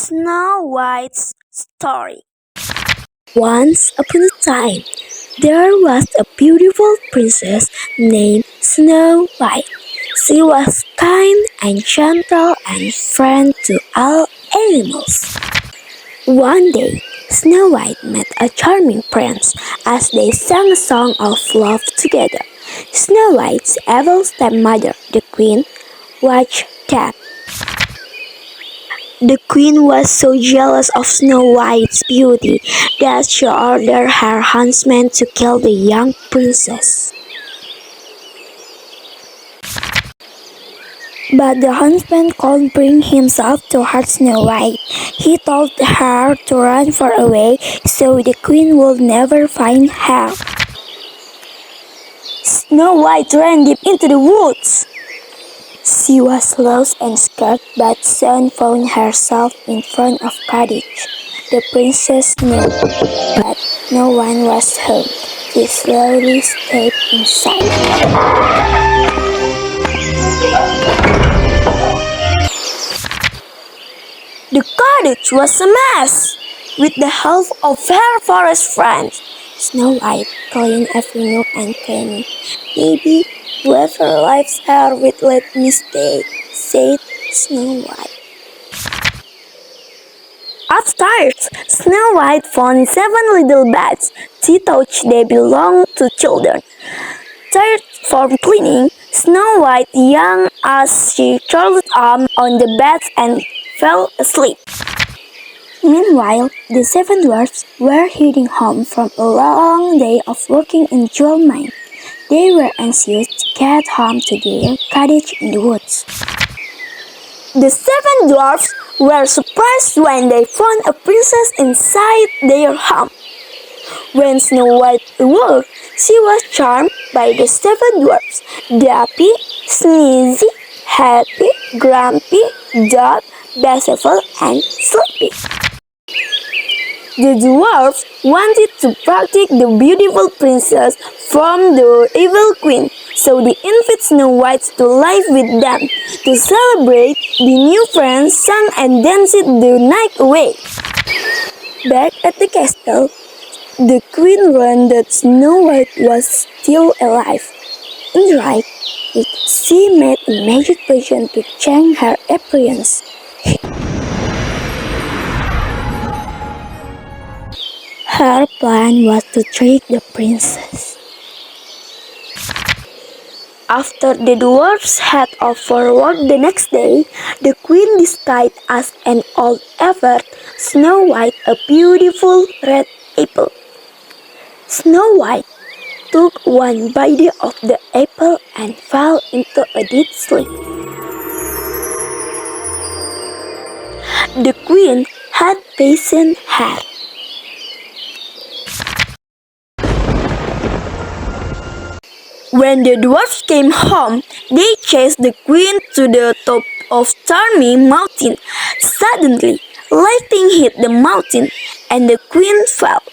Snow White's story. Once upon a time, there was a beautiful princess named Snow White. She was kind and gentle and friend to all animals. One day, Snow White met a charming prince as they sang a song of love together. Snow White's evil stepmother, the queen, watched that. The queen was so jealous of Snow White's beauty that she ordered her huntsman to kill the young princess. But the huntsman couldn't bring himself to hurt Snow White. He told her to run far away so the queen would never find her. Snow White ran deep into the woods. She was lost and scared, but soon found herself in front of a cottage. The princess knew, but no one was home. She slowly stepped inside. The cottage was a mess. With the help of her forest friends, Snow White cleaned every nook and cranny. Maybe whoever lives here will let me stay, said Snow White. Upstairs, Snow White found 7 little beds. She thought they belonged to children. Tired from cleaning, Snow White yawned as she curled up on the bed and fell asleep. Meanwhile, the 7 dwarfs were heading home from a long day of working in jewel mine. They were anxious to get home to their cottage in the woods. The 7 dwarfs were surprised when they found a princess inside their home. When Snow White awoke, she was charmed by the 7 dwarfs: Dappy, Sneezy, Happy, Grumpy, Dot, Bashful, and Sleepy. The dwarfs wanted to protect the beautiful princess from the evil queen, so they invited Snow White to live with them. To celebrate, the new friends sang and danced the night away. Back at the castle, the queen learned that Snow White was still alive. In the night, she made a magic potion to change her appearance. Her plan was to trick the princess. After the dwarfs had off for work the next day, the queen disguised as an old effort Snow White a beautiful red apple. Snow White took one bite of the apple and fell into a deep sleep. The queen had patient her. When the dwarfs came home, they chased the queen to the top of Stormy Mountain. Suddenly, lightning hit the mountain, and the queen fell,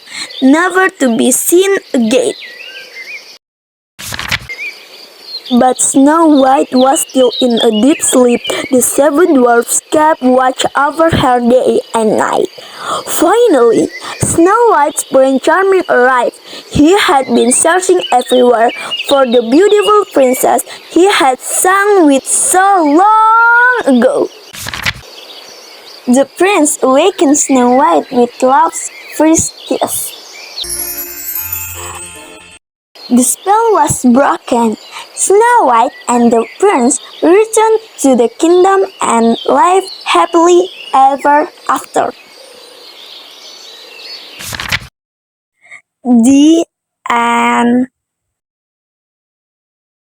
never to be seen again. But Snow White was still in a deep sleep. The 7 dwarfs kept watch over her day and night. Finally, Snow White's Prince Charming arrived. He had been searching everywhere for the beautiful princess he had sung with so long ago. The prince awakened Snow White with love's first kiss. The spell was broken. Snow White and the prince returned to the kingdom and lived happily ever after. The end.